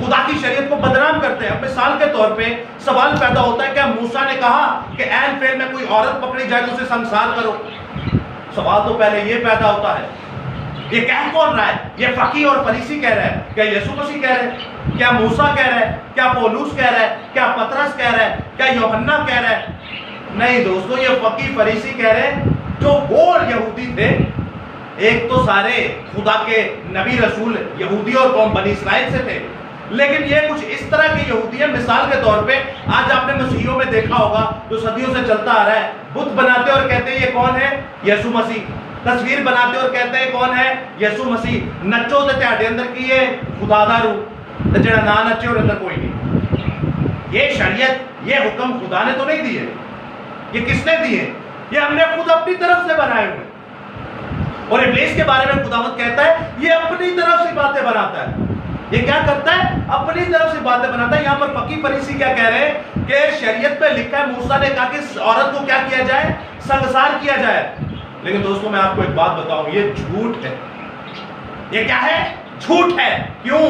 خدا کی شریعت کو بدنام کرتے ہیں. اب مثال کے طور پہ سوال پیدا ہوتا ہے, کیا موسیٰ نے کہا کہ عین فعل میں کوئی عورت پکڑی جائے تو اسے سنسار کرو؟ سوال تو پہلے یہ پیدا ہوتا ہے, یہ کہہ کون رہا ہے؟ یہ فقیہ اور فریسی کہہ رہا ہے؟ کیا یسوع مسیح کہہ رہے ہیں؟ کیا موسیٰ کہہ رہا ہے؟ کیا پولوس کہہ رہا ہے؟ کیا پطرس کہہ رہا ہے؟ کیا یوحنا کہہ رہا ہے؟ نہیں دوستو, یہ فقیہ فریسی کہہ رہے ہیں جو غور یہودی تھے. ایک تو سارے خدا کے نبی رسول یہودی اور قوم بنی اسرائیل سے تھے, لیکن یہ کچھ اس طرح کے یہودی ہیں. مثال کے طور پہ آج آپ نے مسیحیوں میں دیکھا ہوگا جو صدیوں سے چلتا آ رہا ہے, بت بناتے اور کہتے ہیں یہ کون ہے؟ یسوع مسیح. تصویر بناتے اور کہتے ہیں کون ہے؟ یسوع مسیح. نچو تے تہاڈے اندر کی ہے خدا دا روح, تے جڑا نہ نچے اور اندر کوئی نہیں. یہ شریعت, یہ حکم خدا نے تو نہیں دیے, یہ کس نے دیے؟ یہ ہم نے خود اپنی طرف سے بنائے ہوئے. اور ابلیس کے بارے میں خداوند کہتا ہے یہ اپنی طرف سے باتیں بناتا ہے. یہ کیا کرتا ہے؟ اپنی طرف سے باتیں بناتا ہے. یہاں پر فقیہ فریسی کیا کہہ رہے ہیں کہ شریعت پہ لکھا ہے, موسیٰ نے کہا کہ اس عورت کو کیا کیا جائے؟ سنگسار کیا جائے. لیکن دوستوں میں آپ کو ایک بات بتاؤں, یہ جھوٹ ہے. یہ کیا ہے؟ جھوٹ ہے. کیوں؟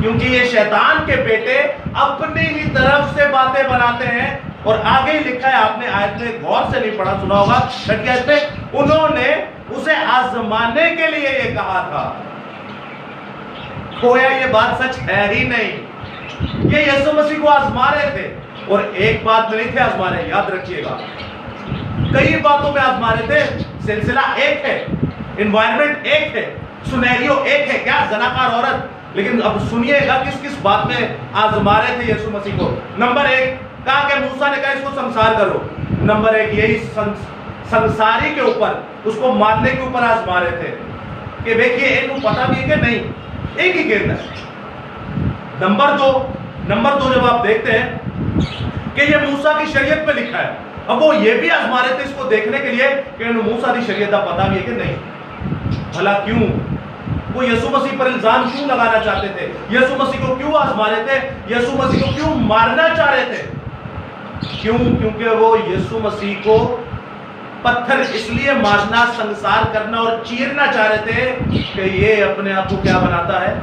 کیونکہ یہ شیطان کے بیٹے اپنی ہی طرف سے باتیں بناتے ہیں. اور آگے ہی لکھا ہے, آپ نے آیت میں غور سے نہیں پڑھا, سنا ہوگا 6 آیت میں, انہوں نے اسے آزمانے کے لیے یہ کہا تھا. گویا یہ بات سچ ہے ہی نہیں. یہ یسوع مسیح کو آزما رہے تھے, اور ایک بات میں نہیں تھے آزما رہے, یاد رکھیے گا, کئی باتوں میں آزما رہے تھے. سلسلہ ایک ہے, انوائرمنٹ ایک ہے, سنیریو ایک ہے, کیا؟ زناکار عورت. لیکن اب سنیے گا کس کس بات میں آزما رہے تھے یسوع مسیح کو. نمبر 1 کہا کہ موسیٰ نے کہا اس کو سنسار کرو. نمبر 1 یہی سنساری کے اوپر, اس کو ماننے کے اوپر آزما رہے تھے کہ دیکھیے ان کو پتا بھی ہے کہ نہیں, ایک ہی کہنا ہے. نمبر 2 جب آپ دیکھتے ہیں کہ یہ موسیٰ کی شریعت پہ لکھا ہے, اب وہ یہ بھی آزما رہے تھے اس کو دیکھنے کے لیے کہ انہوں موسیٰ کی شریعت کا پتا بھی ہے کہ نہیں. بھلا کیوں؟ وہ یسوع مسیح پر الزام کیوں لگانا چاہتے تھے؟ یسوع مسیح کو کیوں آزما رہے تھے؟ یسوع مسیح کو کیوں مارنا چاہ رہے تھے؟ کیوں؟ کیونکہ وہ یسوع مسیح کو پتھر اس لیے مارنا, سنسار کرنا اور چیرنا چاہ رہے تھے کہ یہ اپنے آپ کو کیا بناتا ہے؟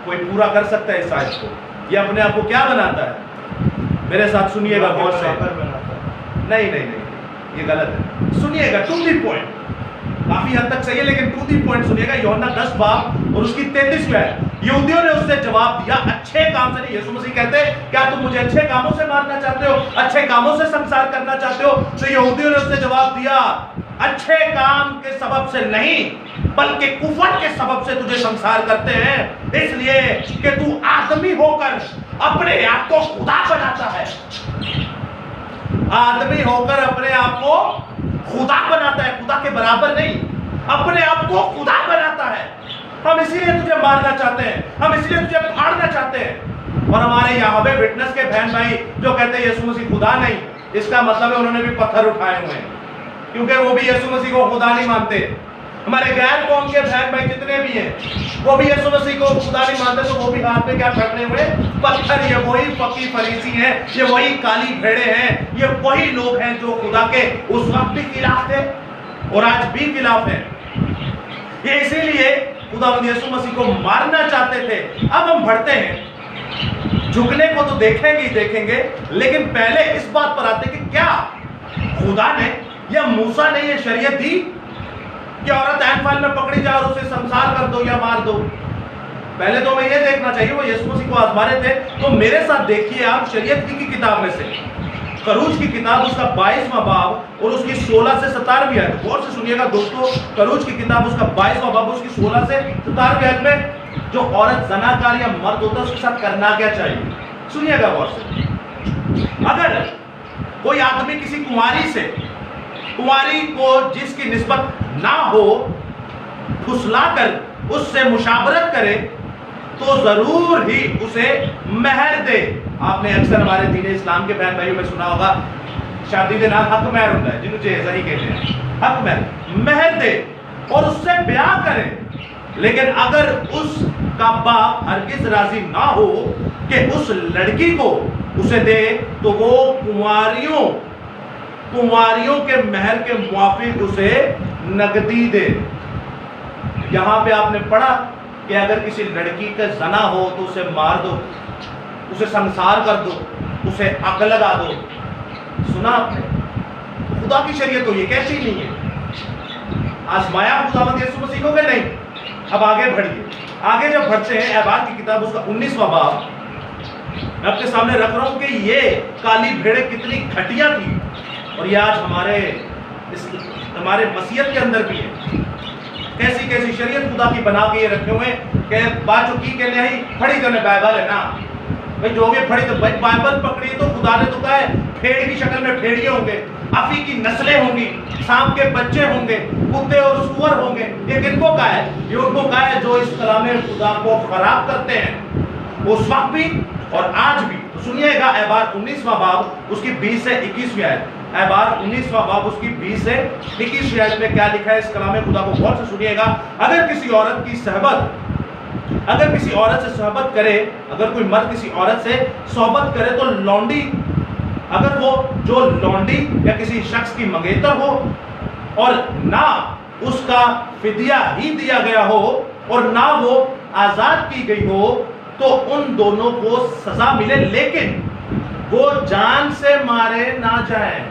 کوئی پورا کر سکتا ہے اس آیت کو؟ یہ اپنے آپ کو کیا بناتا ہے؟ میرے ساتھ سنیے گا غور سے. نہیں, یہ غلط ہے. سنیے گا, ٹو دی پوائنٹ. کافی حد تک صحیح ہے لیکن ٹو دی پوائنٹ سنیے گا. یوحنا 10 باب اور اس کی 33 میں ہے. یہودیوں نے اس سے جواب دیا, اچھے کام سے نہیں. یسوع مسیح کہتے ہیں کیا تم مجھے اچھے کاموں سے مارنا چاہتے ہو, اچھے کاموں سے سنسار کرنا چاہتے ہو؟ تو یہودیوں نے اس سے جواب دیا, اچھے کام کے سبب سے نہیں بلکہ کفر کے سبب سے تجھے سنسار کرتے ہیں, اس لیے کہ تو آدمی ہو کر اپنے آپ کو خدا بناتا ہے. آدمی ہو کر اپنے آپ کو خدا بناتا ہے, خدا کے برابر نہیں, اپنے آپ کو خدا بناتا ہے. ہم اسی لیے تجھے مارنا چاہتے ہیں, ہم اسی لیے تجھے پھاڑنا چاہتے ہیں. اور ہمارے یہاں پہ وٹنس کے بہن بھائی جو کہتے ہیں یسوع مسیح خدا نہیں, اس کا مطلب ہے انہوں نے بھی پتھر اٹھائے ہوئے ہیں, کیونکہ وہ بھی یسوع مسیح کو خدا نہیں مانتے. ہمارے غیر قوم کے بہن بھائی جتنے بھی ہیں وہ بھی یسوع مسیح کو خدا نہیں مانتے, تو وہ بھی ہاتھ میں کیا پکڑے ہوئے؟ پتھر. یہ وہی فقیہ فریسی ہیں, یہ وہی کالی بھیڑے ہیں, یہ وہی لوگ ہیں جو خدا کے اس وقت بھی خلاف تھے اور آج بھی خلاف ہیں. یہ اسی لیے خداوند یسوع مسیح کو مارنا چاہتے تھے. اب ہم بڑھتے ہیں, جھکنے کو تو دیکھیں گے لیکن پہلے اس بات پر آتے کہ کیا خدا نے یا موسیٰ نے یہ شریعت دی کہ عورت عین فعل میں پکڑی جائے اور اسے سنسار کر دو یا مار دو؟ پہلے تو ہمیں یہ دیکھنا چاہیے وہ یسوع مسیح کو آزما رہے تھے. تو میرے ساتھ دیکھیے آپ شریعت کی کتاب میں سے خروج کی کتاب اس کا 22واں باب اور اس کی 16 سے 17ویں آیت. غور سے سنیے گا دوستو, خروج کی کتاب اس کا 22واں باب اس کی 16 سے 17ویں آیت میں جو عورت زناکار یا مرد ہوتا ہے اس کے ساتھ کرنا کیا چاہیے, سنیے گا غور سے. اگر کوئی آدمی کسی کنواری کو جس کی نسبت نہ ہو پھسلا کر اس سے مشاورت کرے تو ضرور ہی اسے مہر دے. آپ نے اکثر ہمارے دین اسلام کے بہن بھائیوں میں سنا ہوگا شادی کے نام حق مہر ہوتا ہے, جنہوں جیسا ہی کہتے ہیں حق مہر دے اور اس سے بیاہ کرے. لیکن اگر اس کا باپ ہرگز راضی نہ ہو کہ اس لڑکی کو اسے دے تو وہ کنواریوں کے مہر کے موافق اسے نقدی دے. یہاں پہ آپ نے پڑھا کہ اگر کسی لڑکی کا زنا ہو تو اسے مار دو، اسے سنسار کر دو، اسے آگ لگا دو. سنا آپ نے؟ خدا کی شریعت تو یہ کہتی نہیں ہے. آزمایا خداوند یسوع مسیح کو کہ نہیں؟ اب آگے بڑھیے. آگے جب بڑھتے ہیں احبار کی کتاب اس کا 19واں باب میں آپ کے سامنے رکھ رہا ہوں کہ یہ کالی بھیڑیں کتنی گھٹیا تھی، اور یہ آج ہمارے مسیحیت کے اندر بھی ہے. کیسی کیسی شریعت خدا کی بنا کے یہ رکھے ہوئے کہ بات جو کی کہ نہیں پڑھی تو نے بائبل ہے نا بھائی، جو بھی پڑھی تو بائبل پکڑی تو خدا نے تو کہا ہے بھیڑ کی شکل میں بھیڑیے ہوں گے، افی کی نسلیں ہوں گی، سانپ کے بچے ہوں گے، کتے اور سور ہوں گے. یہ کن کو کہا ہے؟ یہ ان کو کہا ہے جو اس کلام خدا کو خراب کرتے ہیں، اس وقت بھی اور آج بھی. تو سنیے گا احبار 19واں باب اس کی 20 سے 21ویں آیت. احبار 19واں باب اس کی 20 سے 21ویں آیت میں کیا لکھا ہے اس کلام خدا کو غور سے سنیے گا. اگر کسی عورت سے صحبت کرے، اگر کوئی مرد کسی عورت سے صحبت کرے تو لونڈی، اگر وہ جو لونڈی یا کسی شخص کی منگیتر ہو اور نہ اس کا فدیہ ہی دیا گیا ہو اور نہ وہ آزاد کی گئی ہو تو ان دونوں کو سزا ملے، لیکن وہ جان سے مارے نہ جائیں.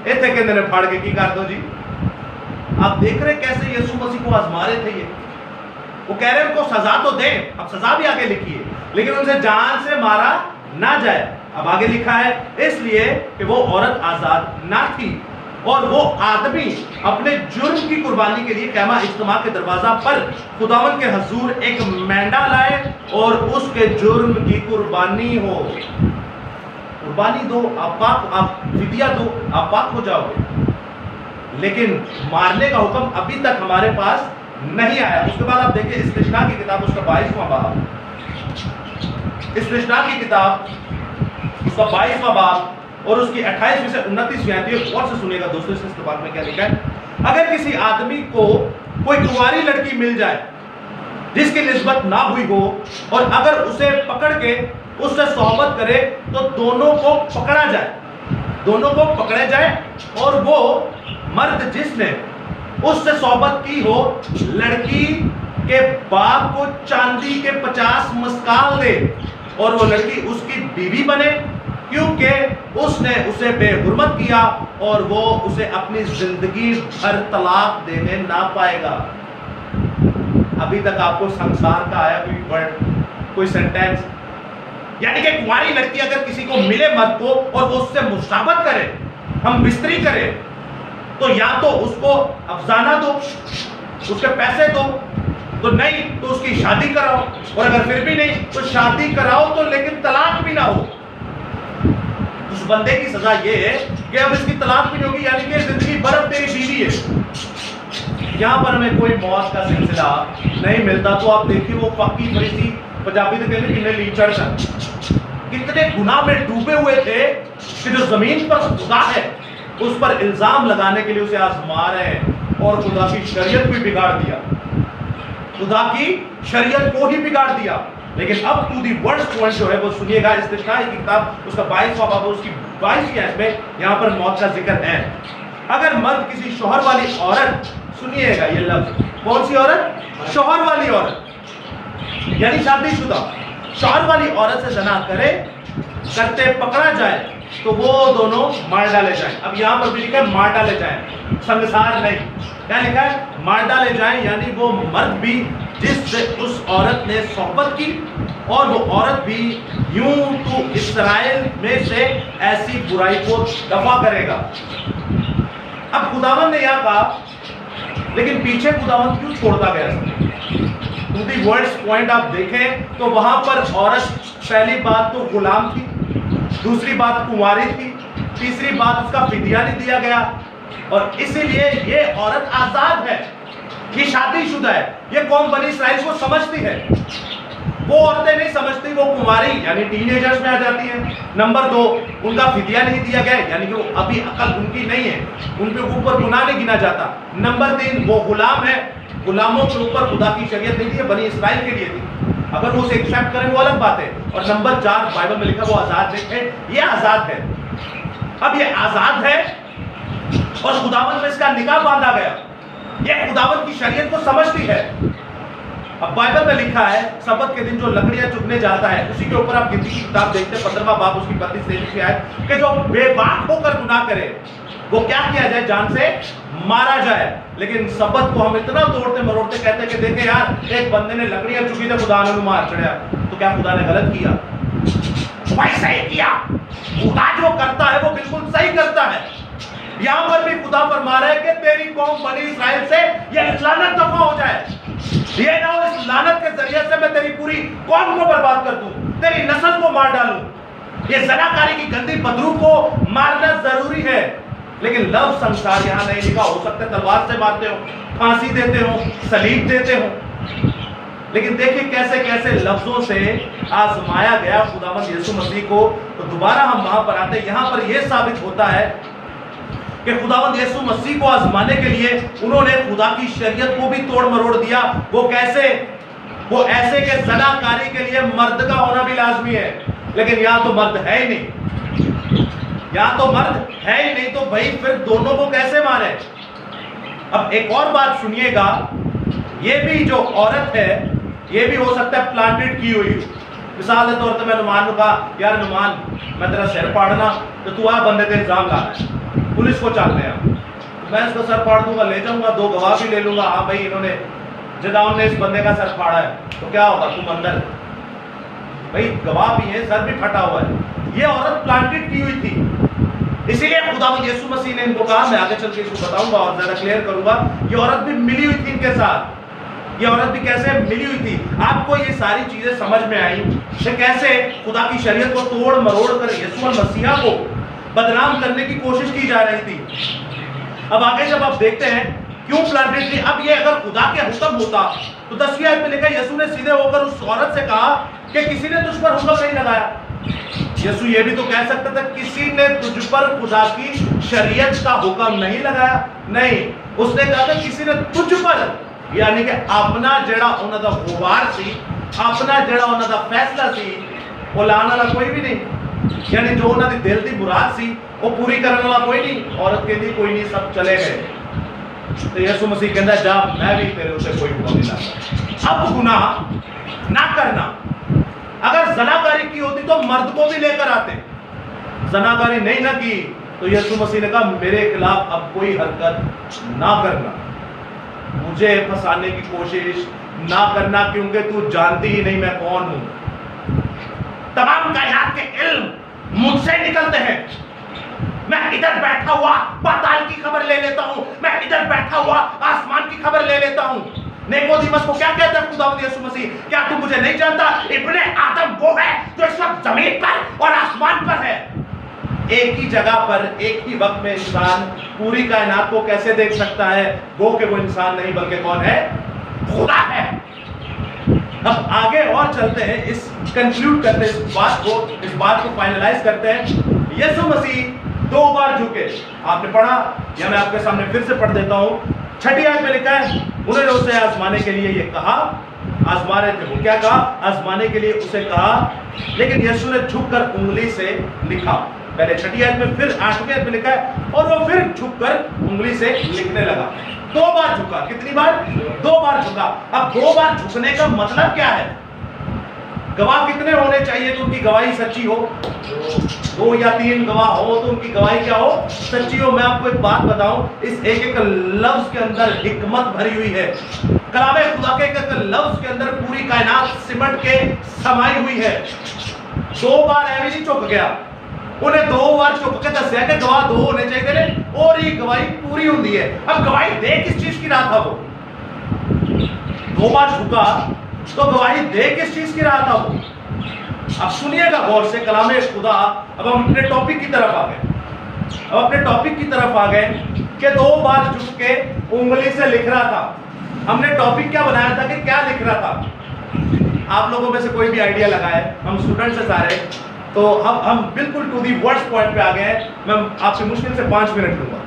ایتھے کہ نے پھاڑ کے کی کر دو جی. آپ دیکھ رہے کیسے یسوع مسیح کو آزما رہے تھے. یہ وہ کہہ رہے ہیں ان کو سزا تو دیں، اب سزا بھی آگے لکھی ہے، لیکن ان سے جان سے مارا نہ جائے. اب آگے لکھا ہے اس لیے کہ وہ عورت آزاد نہ تھی اور وہ آدمی اپنے جرم کی قربانی کے لیے خیمہ اجتماع کے دروازہ پر خداوند کے حضور ایک مینڈا لائے اور اس کے جرم کی قربانی ہو. قربانی دو، آپ فدیہ دو، آپ پاک ہو جاؤ گے. لیکن مارنے کا حکم ابھی تک ہمارے پاس نہیں آیا. اس کے بعد آپ دیکھیں استشنا کی کتاب اس کا 22واں باب، استشنا کی کتاب اس کا 22واں باب اور اس کی 28ویں سے 29ویں آیت. غور سے سنیے گا دوستو اس استباق میں کیا لکھا ہے. اگر کسی آدمی کو کوئی کنواری لڑکی مل جائے جس کی نسبت نہ ہوئی ہو اور اگر اسے پکڑ کے اس سے صحبت کرے تو دونوں کو پکڑا جائے، دونوں کو پکڑے جائے، اور وہ مرد جس نے اس سے صحبت کی ہو لڑکی کے باپ کو چاندی کے 50 مسکال دے اور وہ لڑکی اس کی بیوی بنے، کیونکہ اس نے اسے بے حرمت کیا اور وہ اسے اپنی زندگی بھر طلاق دینے نہ پائے گا. ابھی تک آپ کو سنسار کا آیا کوئی ورڈ، کوئی سینٹینس؟ یعنی کہ کنواری لڑکی اگر کسی کو ملے مرد کو اور وہ اس سے مشابہت کرے، ہم بستری کرے، تو یا تو اس کو افزانہ دو، اس کے پیسے دو، تو نہیں تو اس کی شادی کراؤ، اور اگر پھر بھی نہیں تو شادی کراؤ تو لیکن طلاق بھی نہ ہو. اس بندے کی سزا یہ ہے کہ اب اس کی طلاق بھی نہیں ہوگی، یعنی کہ زندگی بھر اب تیری بیوی ہے. یہاں پر ہمیں کوئی موت کا سلسلہ نہیں ملتا. تو آپ دیکھیے وہ فقی فریسی پنجابی تو کہتے کتنے لیچڑ تھے، کتنے گناہ میں ڈوبے ہوئے تھے کہ جو زمین پر خدا ہے اس پر الزام لگانے کے لیے اسے آزما رہے ہیں، اور خدا کی شریعت بھی بگاڑ دیا، خدا کی شریعت کو ہی بگاڑ دیا. لیکن اب ٹو دی ورسٹ پوائنٹ جو ہے وہ سنیے گا استثناء کی کتاب اس کا 22واں باب اس کی 22ویں آیت میں یہاں پر موت کا ذکر ہے. اگر مرد کسی شوہر والی عورت، سنیے گا یہ لفظ، کون سی عورت؟ شوہر والی عورت، یعنی شادی شدہ شوہر والی عورت سے زنا کرتے پکڑا جائے تو وہ دونوں مار ڈالے جائیں. اب یہاں پر بھی لکھا ہے مار ڈالے جائیں، سنسار نہیں. کیا لکھا ہے؟ مار ڈالے جائیں، یعنی وہ مرد بھی جس سے اس عورت نے صحبت کی اور وہ عورت بھی یوں تو اسرائیل میں سے ایسی برائی کو دفع کرے گا. اب خداوند نے یہاں کہا، لیکن پیچھے خداوند کیوں چھوڑتا گیا؟ ٹو دی ورڈز پوائنٹ آپ دیکھیں تو وہاں پر عورت پہلی بات تو غلام تھی، دوسری بات کنواری تھی، تیسری بات اس کا فدیہ نہیں دیا گیا، اور اسی لیے یہ عورت آزاد ہے، یہ شادی شدہ ہے. یہ قوم بنی اسرائیل کو سمجھتی ہے، وہ عورتیں نہیں سمجھتی، وہ کنواری یعنی ٹین ایجرز میں آ جاتی ہیں. نمبر 2 ان کا فدیہ نہیں دیا گیا، یعنی کہ وہ ابھی عقل ان کی نہیں ہے، ان کے اوپر گناہ نہیں گنا جاتا. نمبر 3 وہ غلام ہے، غلاموں کے اوپر خدا کی شریعت نہیں تھی، بنی اسرائیل کے لیے تھی. اگر وہ اسے ایکسیپٹ کریں وہ الگ بات ہے. اور نمبر 4 بائبل میں لکھا وہ آزاد دیکھیں، یہ آزاد ہے. اب یہ آزاد ہے اور خداوند میں اس کا نکاح باندھا گیا، یہ خداوند کی شریعت کو سمجھتی ہے. اب بائبل میں لکھا ہے سبت کے دن جو لکڑیاں چگنے جاتا ہے، اسی کے اوپر آپ گنتی کی کتاب دیکھتے ہیں 15واں باب اس کی 32 آیت، کہ جو بے باک ہو کر گناہ کرے وہ کیا کیا جائے؟ جان سے مارا جائے۔ لیکن سبت کو ہم اتنا توڑتے مروڑتے کہتے ہیں کہ دیکھیں یار ایک بندے نے لکڑیاں چکی تھے خدا نے مار چڑھیا، تو کیا خدا نے غلط کیا؟ بھائی صحیح کیا، خدا جو کرتا ہے وہ بالکل صحیح کرتا ہے۔ یہاں پر بھی خدا فرما رہا ہے کہ تیری قوم بنی اسرائیل سے یہ لعنت دفع ہو جائے، یہ نہ ہو اس لعنت کے ذریعے سے میں تیری پوری قوم کو برباد کر دوں، تیری نسل کو مار ڈالوں۔ یہ زناکاری کی گندی بدرو کو مارنا ضروری ہے، لیکن لفظ سنسار یہاں نہیں لکھا۔ ہو سکتا ہے تلوار سے مارتے ہو، پھانسی دیتے ہو، صلیب دیتے ہو، لیکن دیکھیں کیسے کیسے لفظوں سے آزمایا گیا خداوند یسوع مسیح کو۔ تو دوبارہ ہم وہاں پر آتے ہیں، یہاں پر یہ ثابت ہوتا ہے کہ خداوند یسوع مسیح کو آزمانے کے لیے انہوں نے خدا کی شریعت کو بھی توڑ مروڑ دیا۔ وہ کیسے؟ وہ ایسے کہ زناکاری کے لیے مرد کا ہونا بھی لازمی ہے، لیکن یہاں تو مرد ہے ہی نہیں، یہاں تو مرد ہے ہی نہیں، تو بھائی پھر دونوں کو کیسے مارے؟ اب ایک اور بات سنیے گا، یہ بھی جو عورت ہے یہ بھی ہو سکتا ہے پلانٹڈ کی ہوئی۔ مثال کے طور پر میں نعمان کو کہا یار نعمان میں تیرا سر پاڑنا، تو تو آ بندے پہ الزام لانا ہے، پولیس کو چلتے ہیں، میں اس کو سر پاڑ دوں گا، لے جاؤں گا، 2 گواہ بھی لے لوں گا، ہاں بھائی انہوں نے جداؤن نے اس بندے کا سر پھاڑا ہے، تو کیا ہوگا؟ تم اندر، بھائی گواہ بھی ہے، سر بھی پھٹا ہوا ہے۔ یہ عورت پلانٹڈ کی ہوئی تھی، اسی لیے خداوند یسوع مسیح نے ان کو کہا، میں آگے چل کے اس کو بتاؤں گا اور زیادہ کلیئر کروں گا، یہ عورت بھی ملی ہوئی تھی ان کے ساتھ۔ یہ عورت بھی کیسے ملی ہوئی تھی؟ آپ کو یہ ساری چیزیں سمجھ میں آئی کہ کیسے خدا کی شریعت کو توڑ مروڑ کر یسوع المسیح کو بدنام کرنے کی کوشش کی جا رہی تھی۔ اب آگے جب آپ دیکھتے ہیں کیوں پلانٹڈ تھی، اب یہ اگر خدا کے حکم ہوتا تو 10ویں آیت میں لکھا یسوع نے سیدھے ہو کر اس عورت سے کہا کہ کسی نے تجھ پر حکم نہیں لگایا۔ یسوع یہ بھی تو کہہ سکتا تھا کسی نے تجھ پر خدا کی شریعت کا حکم نہیں لگایا، نہیں، اس نے کہا کہ کسی نے تجھ پر، یعنی کہ اپنا جڑا انہاں دا غبار سی، اپنا جڑا انہاں دا فیصلہ سی، وہ لانا والا کوئی بھی نہیں، یعنی جو انہاں دی دل دی مراد سی وہ پوری کرنے والا کوئی نہیں۔ عورت کہتی کوئی نہیں، سب چلے گئے۔ تو یسوع مسیح کہتا ہے جا میں بھی تیرے اسے کوئی حکم نہیں لاتا۔ اب گناہ نہ کرنا، اگر زناکاری کی ہوتی تو مرد کو بھی لے کر آتے، زناکاری نہیں نہ کی تو یسوع مسیح نے کہا میرے خلاف اب کوئی حرکت نہ کرنا، مجھے پھنسانے کی کوشش نہ کرنا، کیونکہ تو جانتی ہی نہیں میں کون ہوں۔ تمام کائنات کے علم مجھ سے نکلتے ہیں، میں ادھر بیٹھا ہوا پاتال کی خبر لے لیتا ہوں، میں ادھر بیٹھا ہوا آسمان کی خبر لے لیتا ہوں۔ نیکودیمس کو کیا کہتا ہے خداوند یسوع مسیح؟ کیا تو مجھے نہیں جانتا؟ ابن آدم وہ ہے جو اس وقت زمین پر اور آسمان پر ہے۔ ایک ہی جگہ پر ایک ہی وقت میں انسان پوری کائنات کو کیسے دیکھ سکتا ہے؟ گو کہ وہ انسان نہیں بلکہ کون ہے؟ خدا ہے۔ اب آگے اور چلتے ہیں، اس کنکلوڈ کرتے ہیں اس بات کو فائنلائز کرتے ہیں۔ یسوع مسیح 2 بار جھکے، آپ نے پڑھا یا میں آپ کے سامنے پھر سے پڑھ دیتا ہوں۔ 6 آیت میں لکھا ہے انہوں نے اسے آزمانے کے لیے یہ کہا، آزما رہے تھے، وہ کیا کہا؟ آزمانے کے لیے اسے کہا، لیکن یسوع نے جھک کر انگلی سے لکھا۔ پہلے 6 آیت میں، پھر 8ویں آیت میں لکھا ہے اور وہ پھر جھک کر انگلی سے لکھنے لگا۔ 2 بار جھکا، کتنی بار؟ 2 بار جھکا۔ اب 2 بار جھکنے کا مطلب کیا ہے؟ گواہ کتنے ہونے چاہیے تو ان کی گواہی سچی ہو؟ 2 یا 3 گواہ ہو تو ان کی گواہی کیا ہو؟ سچی ہو۔ میں آپ کو ایک بات بتاؤں، اس ایک ایک لفظ کے اندر حکمت بھری ہوئی ہے۔ کلام خدا کے ایک ایک لفظ کے اندر پوری کائنات سمٹ کے سمائی ہوئی ہے۔ 2 بار ایویں نہیں چک گیا، انہیں 2 بار چک کے دسیا کہ گواہ 2 ہونے چاہیے تھے اور یہ گواہی پوری ہوتی ہے۔ اب گواہی دے کس چیز کی رہا تھا؟ وہ 2 بار جھکا تو گواہی دے کس چیز کی رہا تھا وہ؟ اب سنیے گا غور سے کلام خدا۔ اب ہم اپنے ٹاپک کی طرف آ گئے، کہ 2 بار جھک کے انگلی سے لکھ رہا تھا۔ ہم نے ٹاپک کیا بنایا تھا کہ کیا لکھ رہا تھا؟ آپ لوگوں میں سے کوئی بھی آئیڈیا لگائے، ہم اسٹوڈنٹ سے سارے، تو ہم بالکل ٹو دی ورڈز پوائنٹ پہ آ گئے ہیں۔ میں آپ سے مشکل سے 5 منٹ لوں گا۔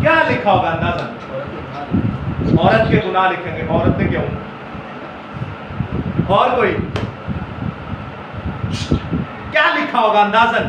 کیا لکھا ہوگا اندازہ؟ عورت کے گناہ لکھیں گے، عورت نے کیوں؟ اور کوئی کیا لکھا ہوگا اندازن؟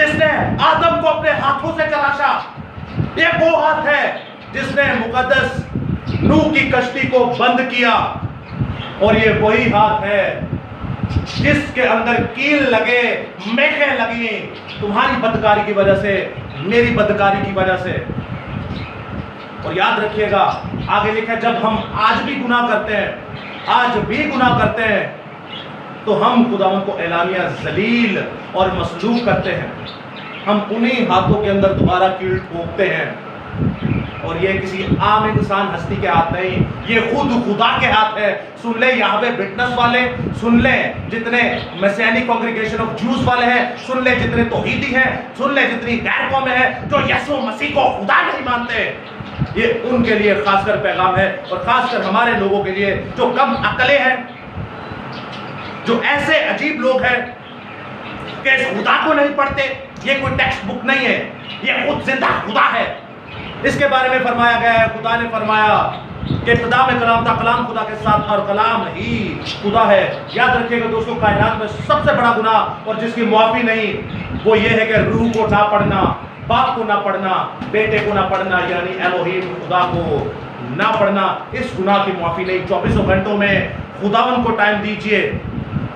جس نے آدم کو اپنے ہاتھوں سے تراشا، یہ وہ ہاتھ ہے جس نے مقدس نوح کی کشتی کو بند کیا، اور یہ وہی ہاتھ ہے جس کے اندر کیل لگے، میخیں لگیں تمہاری بدکاری کی وجہ سے، میری بدکاری کی وجہ سے۔ اور یاد رکھیے گا آگے لکھا ہے، جب ہم آج بھی گناہ کرتے ہیں تو ہم خداوند کو اعلانیہ ذلیل اور مسلوب کرتے ہیں، ہم انہی ہاتھوں کے اندر دوبارہ کیل ٹھوکتے ہیں، اور یہ کسی عام انسان ہستی کے ہاتھ نہیں، یہ خود خدا کے ہاتھ ہے۔ سن لیں یہاں پہ بٹنس والے، سن لیں جتنے مسیحی کانگریگیشن آف جوز والے ہیں، سن لیں جتنے توحیدی ہیں، سن لیں جتنی غیر قومیں ہیں جو یسوع مسیح کو خدا نہیں مانتے، یہ ان کے لیے خاص کر پیغام ہے، اور خاص کر ہمارے لوگوں کے لیے جو کم عقلیں ہیں، جو ایسے عجیب لوگ ہیں کہ اس خدا کو نہیں پڑھتے۔ یہ کوئی ٹیکسٹ بک نہیں ہے، یہ خود زندہ خدا ہے۔ اس کے بارے میں فرمایا گیا ہے، خدا نے فرمایا کہ ابتدا میں کلام تھا، کلام خدا کے ساتھ تھا، اور کلام ہی خدا ہے۔ یاد رکھیے گا دوستوں، کائنات میں سب سے بڑا گناہ اور جس کی معافی نہیں، وہ یہ ہے کہ روح کو نہ پڑھنا، باپ کو نہ پڑھنا، بیٹے کو نہ پڑھنا، یعنی الوہیم خدا کو نہ پڑھنا۔ اس گناہ کی معافی نہیں۔ 24 گھنٹوں میں خداوند کو ٹائم دیجئے،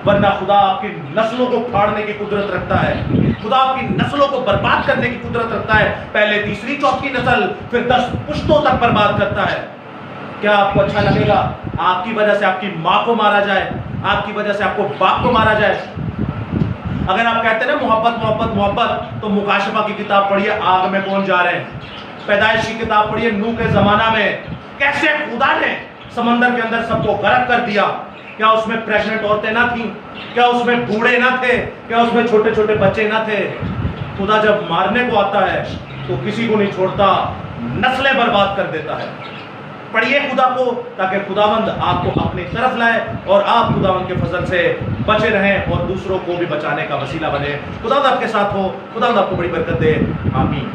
ورنہ خدا آپ کی نسلوں کو پھاڑنے کی قدرت رکھتا ہے، خدا آپ کی نسلوں کو برباد کرنے کی قدرت رکھتا ہے، پہلے تیسری چوتھی نسل، پھر 10 پشتوں تک برباد کرتا ہے۔ کیا آپ کو اچھا لگے گا آپ کی وجہ سے آپ کی ماں کو مارا جائے، آپ کی وجہ سے آپ کو باپ کو مارا جائے؟ اگر آپ کہتے ہیں نا محبت محبت محبت، تو مکاشفہ کی کتاب پڑھیے، آگ میں کون جا رہے ہیں۔ پیدائش کی کتاب پڑھیے، نوح کے زمانہ میں کیسے خدا نے سمندر کے اندر سب کو غرق کر دیا۔ کیا اس میں پریگننٹ عورتیں نہ تھیں؟ کیا اس میں بوڑھے نہ تھے؟ کیا اس میں چھوٹے چھوٹے بچے نہ تھے؟ خدا جب مارنے کو آتا ہے تو کسی کو نہیں چھوڑتا، نسلیں برباد کر دیتا ہے۔ پڑھیے خدا کو، تاکہ خداوند آپ کو اپنی طرف لائے اور آپ خداوند کے فضل سے بچے رہیں اور دوسروں کو بھی بچانے کا وسیلہ بنے۔ خداوند آپ کے ساتھ ہو، خداوند آپ کو بڑی برکت دے، آمین۔